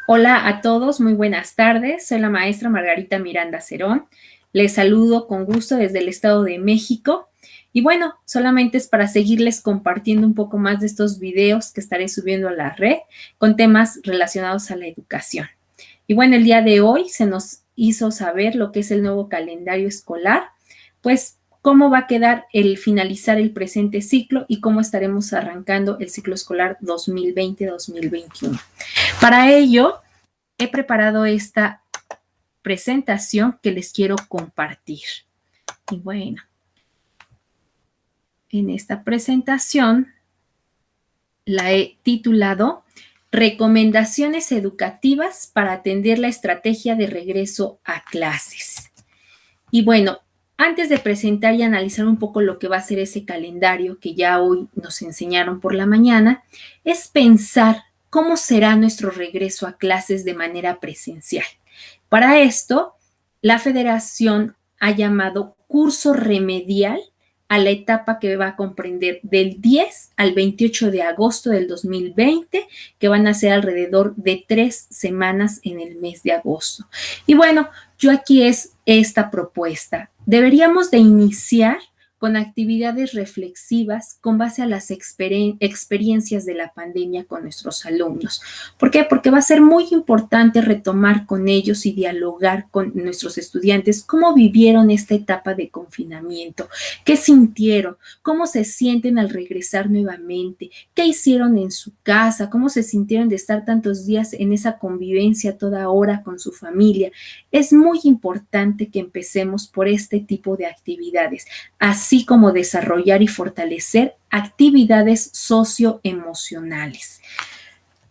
Hola a todos, muy buenas tardes. Soy la maestra Margarita Miranda Cerón. Les saludo con gusto desde el Estado de México. Y bueno, solamente es para seguirles compartiendo un poco más de estos videos que estaré subiendo a la red con temas relacionados a la educación. Y bueno, el día de hoy se nos hizo saber lo que es el nuevo calendario escolar, pues cómo va a quedar el finalizar el presente ciclo y cómo estaremos arrancando el ciclo escolar 2020-2021. Para ello, he preparado esta presentación que les quiero compartir. Y bueno, en esta presentación la he titulado Recomendaciones educativas para atender la estrategia de regreso a clases. Y bueno, antes de presentar y analizar un poco lo que va a ser ese calendario que ya hoy nos enseñaron por la mañana, es pensar cómo será nuestro regreso a clases de manera presencial. Para esto, la Federación ha llamado curso remedial a la etapa que va a comprender del 10 al 28 de agosto del 2020, que van a ser alrededor de 3 semanas en el mes de agosto. Y bueno, yo aquí es esta propuesta. Deberíamos de iniciar con actividades reflexivas con base a las experiencias de la pandemia con nuestros alumnos. ¿Por qué? Porque va a ser muy importante retomar con ellos y dialogar con nuestros estudiantes cómo vivieron esta etapa de confinamiento, qué sintieron, cómo se sienten al regresar nuevamente, qué hicieron en su casa, cómo se sintieron de estar tantos días en esa convivencia toda hora con su familia. Es muy importante que empecemos por este tipo de actividades, así como desarrollar y fortalecer actividades socioemocionales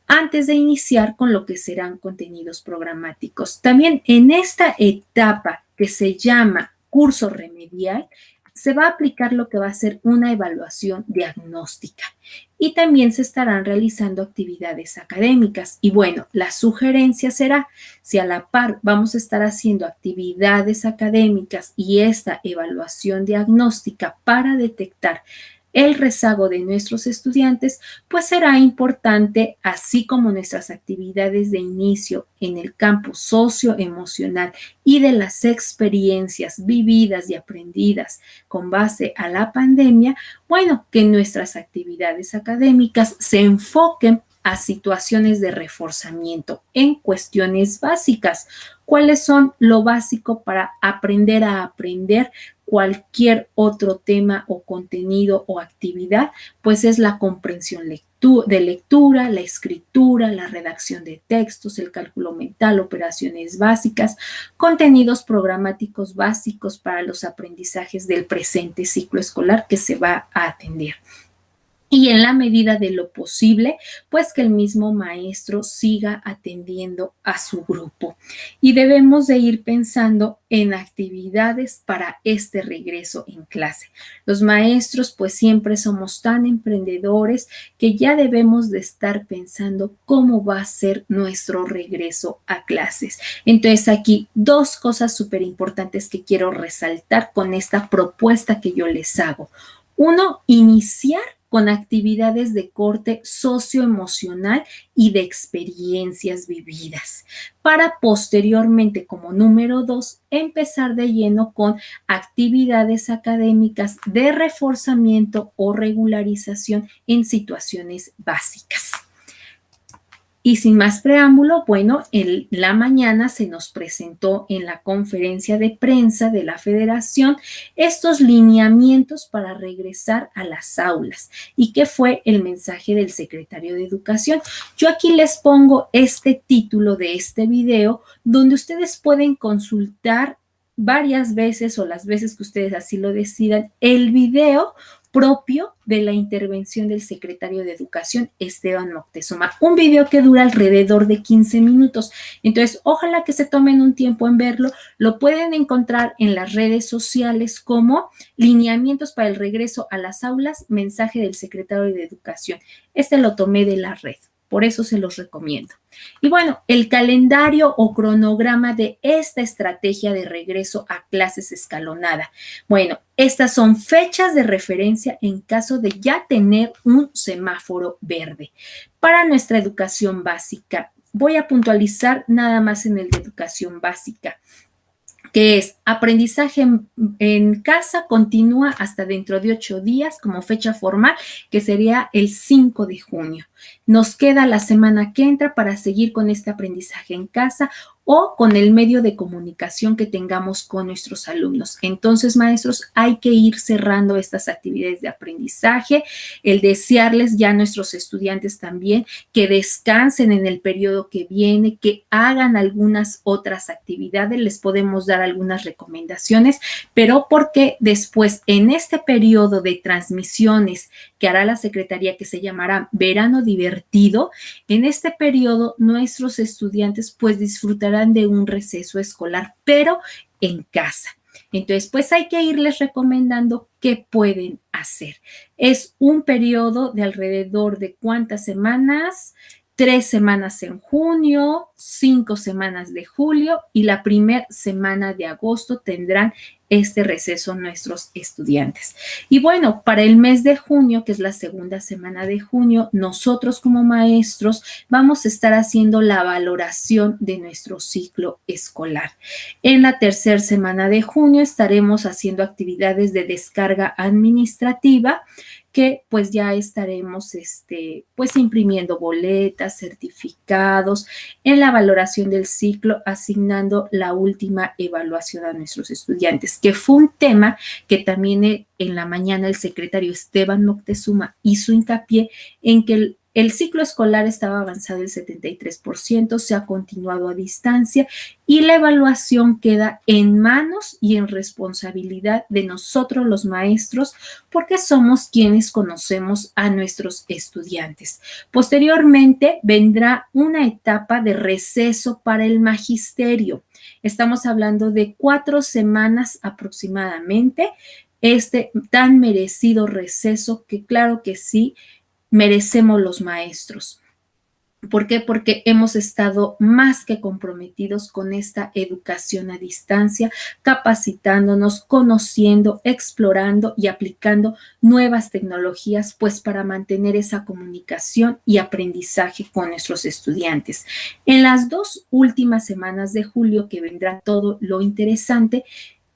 antes de iniciar con lo que serán contenidos programáticos. También en esta etapa que se llama curso remedial, se va a aplicar lo que va a ser una evaluación diagnóstica y también se estarán realizando actividades académicas. Y bueno, la sugerencia será, si a la par vamos a estar haciendo actividades académicas y esta evaluación diagnóstica para detectar el rezago de nuestros estudiantes, pues será importante, así como nuestras actividades de inicio en el campo socioemocional y de las experiencias vividas y aprendidas con base a la pandemia, bueno, que nuestras actividades académicas se enfoquen a situaciones de reforzamiento en cuestiones básicas. ¿Cuáles son lo básico para aprender a aprender cualquier otro tema o contenido o actividad? Pues es la comprensión de lectura, la escritura, la redacción de textos, el cálculo mental, operaciones básicas, contenidos programáticos básicos para los aprendizajes del presente ciclo escolar que se va a atender. Y en la medida de lo posible, pues que el mismo maestro siga atendiendo a su grupo. Y debemos de ir pensando en actividades para este regreso en clase. Los maestros pues siempre somos tan emprendedores que ya debemos de estar pensando cómo va a ser nuestro regreso a clases. Entonces aquí dos cosas súper importantes que quiero resaltar con esta propuesta que yo les hago. Uno, iniciar con actividades de corte socioemocional y de experiencias vividas, para posteriormente, como número 2, empezar de lleno con actividades académicas de reforzamiento o regularización en situaciones básicas. Y sin más preámbulo, bueno, en la mañana se nos presentó en la conferencia de prensa de la Federación estos lineamientos para regresar a las aulas. ¿Y qué fue el mensaje del secretario de Educación? Yo aquí les pongo este título de este video donde ustedes pueden consultar varias veces o las veces que ustedes así lo decidan el video propio de la intervención del secretario de Educación, Esteban Moctezuma. Un video que dura alrededor de 15 minutos. Entonces, ojalá que se tomen un tiempo en verlo. Lo pueden encontrar en las redes sociales como Lineamientos para el regreso a las aulas, mensaje del secretario de Educación. Este lo tomé de la red. Por eso se los recomiendo. Y bueno, el calendario o cronograma de esta estrategia de regreso a clases escalonada. Bueno, estas son fechas de referencia en caso de ya tener un semáforo verde. Para nuestra educación básica, voy a puntualizar nada más en el de educación básica, que es aprendizaje en casa, continúa hasta dentro de 8 días como fecha formal, que sería el 5 de junio. Nos queda la semana que entra para seguir con este aprendizaje en casa o con el medio de comunicación que tengamos con nuestros alumnos. Entonces, maestros, hay que ir cerrando estas actividades de aprendizaje, el desearles ya a nuestros estudiantes también que descansen en el periodo que viene, que hagan algunas otras actividades, les podemos dar algunas recomendaciones, pero porque después en este periodo de transmisiones que hará la Secretaría, que se llamará Verano Divertido, en este periodo nuestros estudiantes pues disfrutarán de un receso escolar, pero en casa. Entonces, pues hay que irles recomendando qué pueden hacer. Es un periodo de alrededor de ¿cuántas semanas? 3 semanas en junio, 5 semanas de julio y la primera semana de agosto tendrán este receso nuestros estudiantes. Y bueno, para el mes de junio, que es la segunda semana de junio, nosotros como maestros vamos a estar haciendo la valoración de nuestro ciclo escolar. En la tercera semana de junio estaremos haciendo actividades de descarga administrativa, que pues ya estaremos pues imprimiendo boletas, certificados, en la valoración del ciclo, asignando la última evaluación a nuestros estudiantes, que fue un tema que también en la mañana el secretario Esteban Moctezuma hizo hincapié en que el ciclo escolar estaba avanzado el 73%, se ha continuado a distancia y la evaluación queda en manos y en responsabilidad de nosotros los maestros, porque somos quienes conocemos a nuestros estudiantes. Posteriormente vendrá una etapa de receso para el magisterio. Estamos hablando de 4 semanas aproximadamente, este tan merecido receso que claro que sí merecemos los maestros. ¿Por qué? Porque hemos estado más que comprometidos con esta educación a distancia, capacitándonos, conociendo, explorando y aplicando nuevas tecnologías, pues para mantener esa comunicación y aprendizaje con nuestros estudiantes. En las 2 últimas semanas de julio, que vendrá todo lo interesante,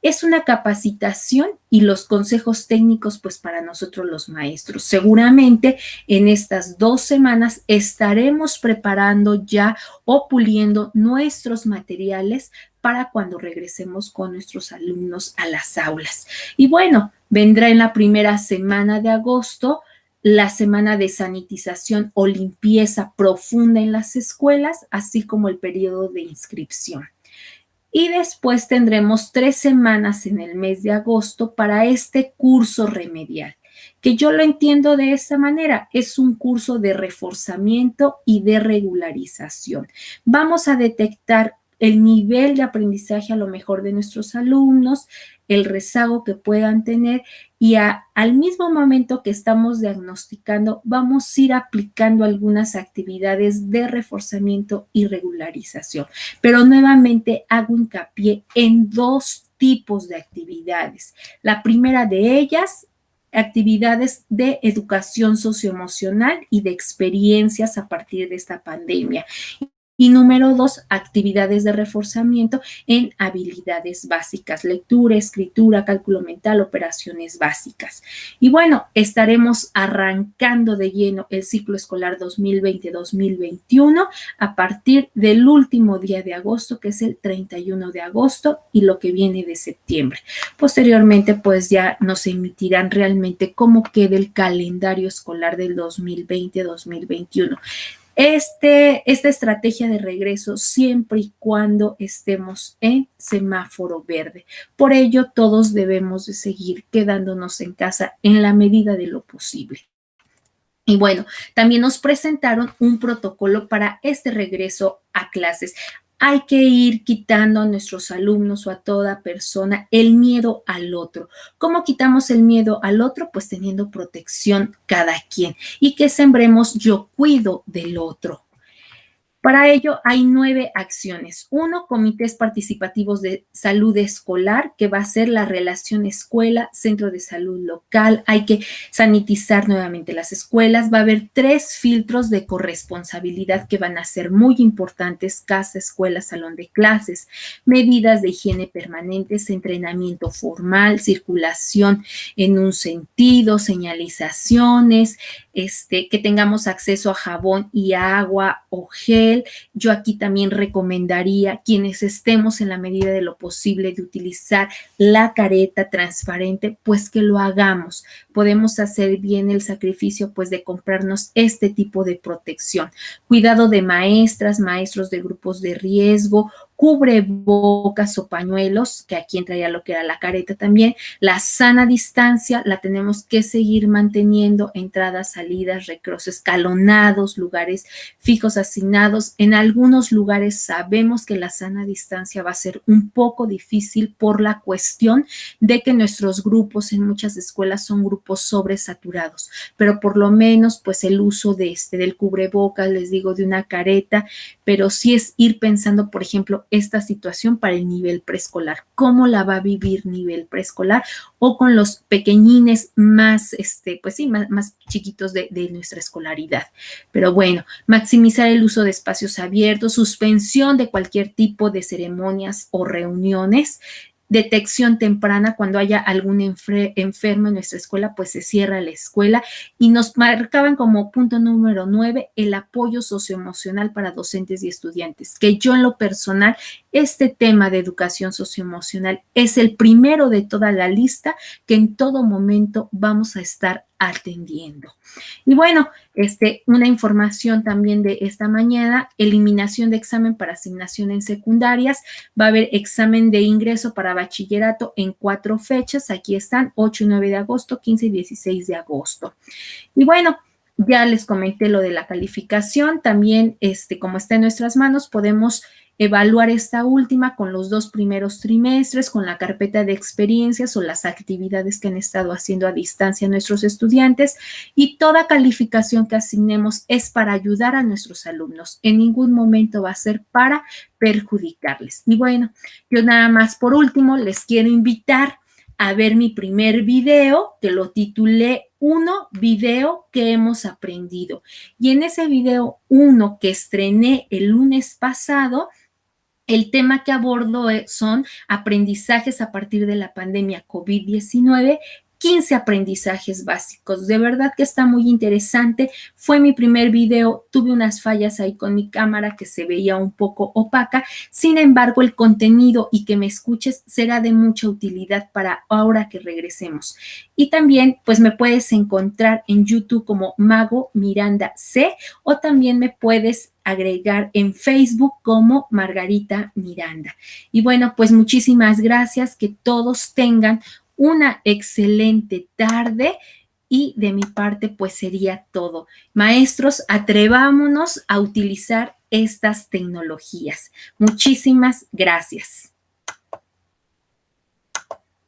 es una capacitación y los consejos técnicos, pues para nosotros los maestros. Seguramente en estas 2 semanas estaremos preparando ya o puliendo nuestros materiales para cuando regresemos con nuestros alumnos a las aulas. Y bueno, vendrá en la primera semana de agosto la semana de sanitización o limpieza profunda en las escuelas, así como el periodo de inscripción. Y después tendremos 3 semanas en el mes de agosto para este curso remedial, que yo lo entiendo de esta manera, es un curso de reforzamiento y de regularización. Vamos a detectar el nivel de aprendizaje a lo mejor de nuestros alumnos, el rezago que puedan tener y al mismo momento que estamos diagnosticando, vamos a ir aplicando algunas actividades de reforzamiento y regularización. Pero nuevamente hago hincapié en 2 tipos de actividades. La primera de ellas, actividades de educación socioemocional y de experiencias a partir de esta pandemia. Y número 2, actividades de reforzamiento en habilidades básicas, lectura, escritura, cálculo mental, operaciones básicas. Y bueno, estaremos arrancando de lleno el ciclo escolar 2020-2021 a partir del último día de agosto, que es el 31 de agosto, y lo que viene de septiembre. Posteriormente, pues ya nos emitirán realmente cómo queda el calendario escolar del 2020-2021. Esta estrategia de regreso siempre y cuando estemos en semáforo verde. Por ello, todos debemos de seguir quedándonos en casa en la medida de lo posible. Y bueno, también nos presentaron un protocolo para este regreso a clases. Hay que ir quitando a nuestros alumnos o a toda persona el miedo al otro. ¿Cómo quitamos el miedo al otro? Pues teniendo protección cada quien y que sembremos yo cuido del otro. Para ello hay 9 acciones. 1, comités participativos de salud escolar, que va a ser la relación escuela, centro de salud local. Hay que sanitizar nuevamente las escuelas. Va a haber 3 filtros de corresponsabilidad que van a ser muy importantes: casa, escuela, salón de clases, medidas de higiene permanentes, entrenamiento formal, circulación en un sentido, señalizaciones, que tengamos acceso a jabón y agua o gel. Yo aquí también recomendaría quienes estemos en la medida de lo posible de utilizar la careta transparente, pues que lo hagamos. Podemos hacer bien el sacrificio pues de comprarnos este tipo de protección. Cuidado de maestras, maestros de grupos de riesgo, cubrebocas o pañuelos, que aquí entraría lo que era la careta también. La sana distancia la tenemos que seguir manteniendo: entradas, salidas, recreos escalonados, lugares fijos asignados. En algunos lugares sabemos que la sana distancia va a ser un poco difícil por la cuestión de que nuestros grupos en muchas escuelas son grupos sobresaturados, pero por lo menos pues el uso del cubrebocas, les digo, de una careta, pero sí es ir pensando, por ejemplo, esta situación para el nivel preescolar, cómo la va a vivir nivel preescolar o con los pequeñines más, pues sí, más chiquitos de nuestra escolaridad. Pero bueno, maximizar el uso de espacios abiertos, suspensión de cualquier tipo de ceremonias o reuniones, detección temprana: cuando haya algún enfermo en nuestra escuela, pues se cierra la escuela. Y nos marcaban como punto número 9 el apoyo socioemocional para docentes y estudiantes, que yo en lo personal, este tema de educación socioemocional es el primero de toda la lista que en todo momento vamos a estar atendiendo. Y bueno, una información también de esta mañana: eliminación de examen para asignación en secundarias. Va a haber examen de ingreso para bachillerato en 4 fechas. Aquí están: 8 y 9 de agosto, 15 y 16 de agosto. Y bueno, ya les comenté lo de la calificación. También, como está en nuestras manos, podemos evaluar esta última con los 2 primeros trimestres, con la carpeta de experiencias o las actividades que han estado haciendo a distancia nuestros estudiantes, y toda calificación que asignemos es para ayudar a nuestros alumnos. En ningún momento va a ser para perjudicarles. Y bueno, yo nada más por último les quiero invitar a ver mi primer video, que lo titulé 1 video que hemos aprendido. Y en ese video 1 que estrené el lunes pasado, el tema que abordo son aprendizajes a partir de la pandemia COVID-19, 15 aprendizajes básicos. De verdad que está muy interesante. Fue mi primer video. Tuve unas fallas ahí con mi cámara que se veía un poco opaca. Sin embargo, el contenido y que me escuches será de mucha utilidad para ahora que regresemos. Y también, pues me puedes encontrar en YouTube como Mago Miranda C, o también me puedes agregar en Facebook como Margarita Miranda. Y bueno, pues muchísimas gracias. Que todos tengan una excelente tarde, y de mi parte pues sería todo. Maestros, atrevámonos a utilizar estas tecnologías. Muchísimas gracias.